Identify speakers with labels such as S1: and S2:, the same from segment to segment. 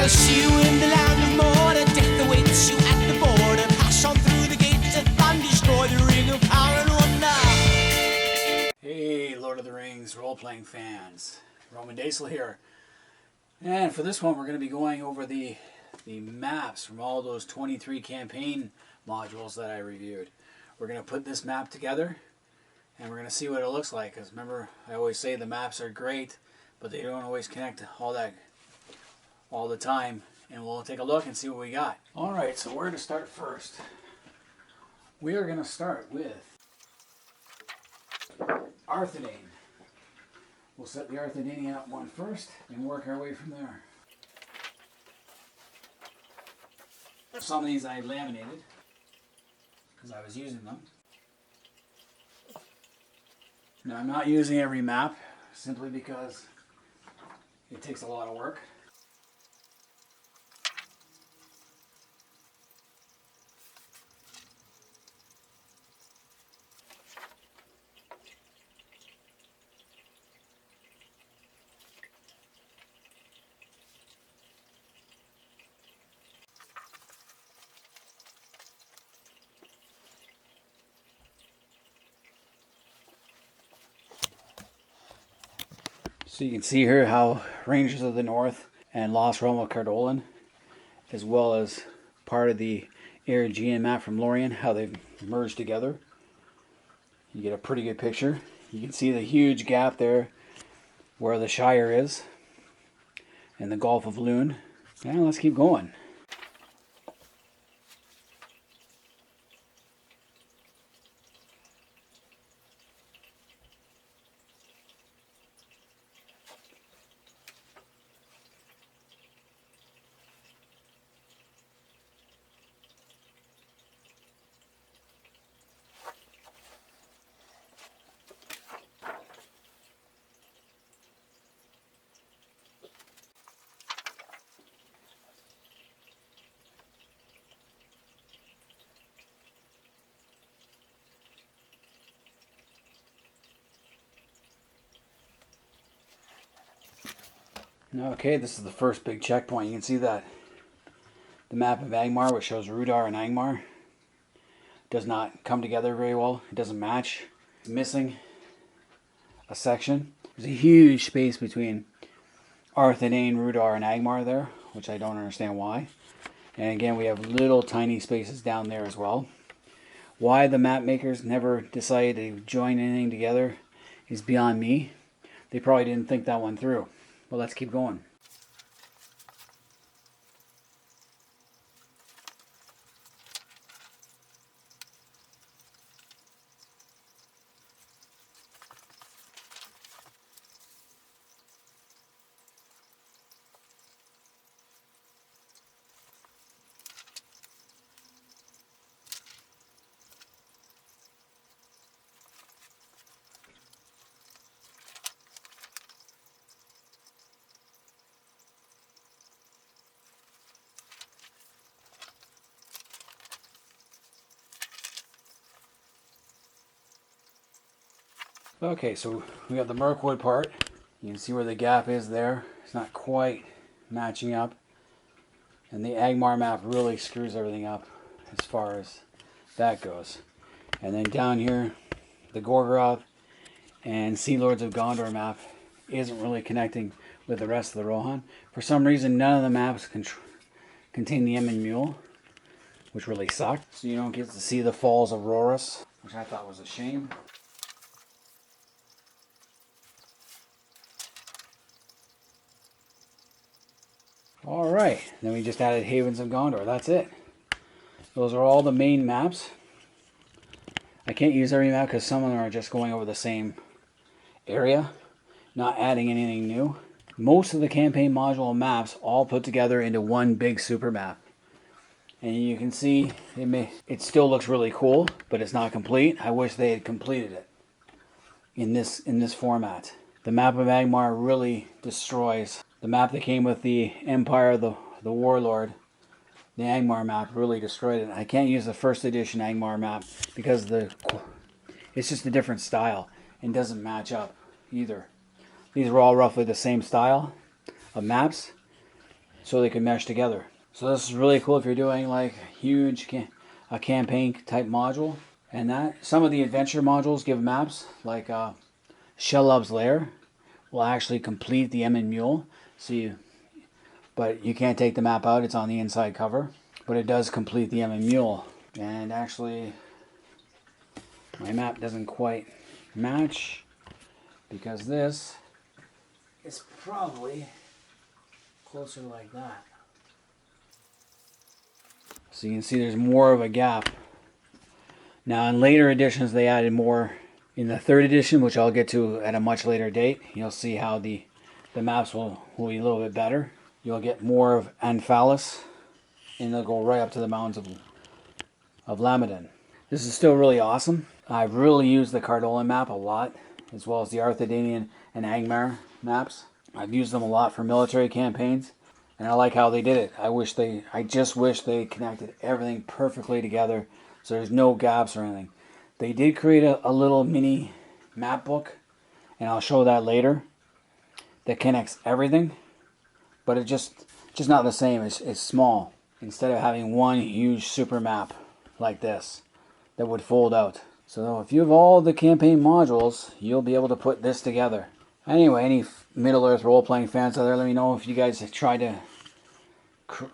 S1: I'll see you in the land of Mordor. Death awaits you at the border. Pass on through the gates of fun, destroy the ring of power and wonder.
S2: Hey, Lord of the Rings role-playing fans. Roman Daisel here. And for this one, we're going to be going over the maps from all those 23 campaign modules that I reviewed. We're going to put this map together, and we're going to see what it looks like. Because remember, I always say the maps are great, but they don't always connect all the time. And we'll take a look and see what we got. Alright, so where to start first? We are going to start with Arthedain. We'll set the Arthedanian one first and work our way from there. Some of these I laminated because I was using them. Now I'm not using every map simply because it takes a lot of work. So you can see here how Rangers of the North and Lost Realm of Cardolan, as well as part of the Aegean map from Lorien, how they've merged together. You get a pretty good picture. You can see the huge gap there where the Shire is and the Gulf of Lune. Now let's keep going. Okay, this is the first big checkpoint. You can see that the map of Angmar, which shows Rudar and Angmar, does not come together very well. It doesn't match. It's missing a section. There's a huge space between Arthedain, Rudar, and Angmar there, which I don't understand why. And again, we have little tiny spaces down there as well. Why the map makers never decided to join anything together is beyond me. They probably didn't think that one through. Well, let's keep going. Okay, so we have the Mirkwood part. You can see where the gap is there. It's not quite matching up. And the Angmar map really screws everything up as far as that goes. And then down here, the Gorgoroth and Sea Lords of Gondor map isn't really connecting with the rest of the Rohan. For some reason, none of the maps contain the Emyn Muil, which really sucked. So you don't get to see the Falls of Rhoris, which I thought was a shame. Alright, then we just added Havens of Gondor. That's it. Those are all the main maps. I can't use every map because some of them are just going over the same area, not adding anything new. Most of the campaign module maps all put together into one big super map. And you can see it still looks really cool, but it's not complete. I wish they had completed it in this format. The map of Angmar really destroys. The map that came with the Empire, the Warlord, the Angmar map really destroyed it. I can't use the first edition Angmar map because it's just a different style and doesn't match up either. These are all roughly the same style of maps, so they can mesh together. So this is really cool if you're doing like huge a campaign type module. And that some of the adventure modules give maps like Shellub's Lair will actually complete the Emmet Mule. But you can't take the map out, it's on the inside cover. But it does complete the Emmet Mule. And actually, my map doesn't quite match because this is probably closer like that. So you can see there's more of a gap. Now in later editions they added more. In the 3rd edition, which I'll get to at a much later date, you'll see how the maps will be a little bit better. You'll get more of Amphalis, and they'll go right up to the mountains of Lamadin. This is still really awesome. I've really used the Cardolan map a lot, as well as the Arthedanian and Angmar maps. I've used them a lot for military campaigns, and I like how they did it. I just wish they connected everything perfectly together, so there's no gaps or anything. They did create a little mini map book, and I'll show that later, that connects everything. But it's just not the same. It's small. Instead of having one huge super map like this that would fold out. So if you have all the campaign modules, you'll be able to put this together. Anyway, any Middle-Earth role-playing fans out there, let me know if you guys have tried to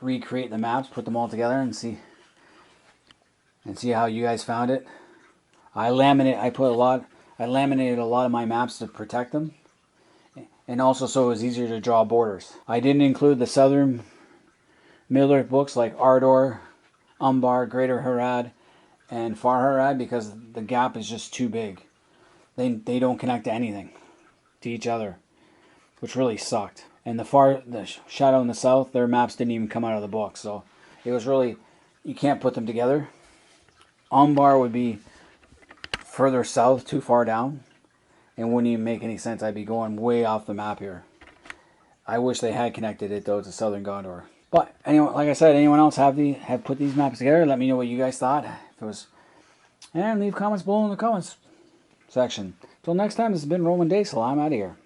S2: recreate the maps, put them all together, and see how you guys found it. I laminated a lot of my maps to protect them. And also so it was easier to draw borders. I didn't include the southern Middle-Earth books like Ardor, Umbar, Greater Harad, and Far Harad because the gap is just too big. They don't connect to anything, to each other, which really sucked. And the Shadow in the South, their maps didn't even come out of the book, so it was really, you can't put them together. Umbar would be further south, too far down. It wouldn't even make any sense. I'd be going way off the map here. I wish they had connected it though to Southern Gondor. But anyway, like I said, anyone else have put these maps together? Let me know what you guys thought. And leave comments below in the comments section. Till next time, this has been Roman Daysel. I'm out of here.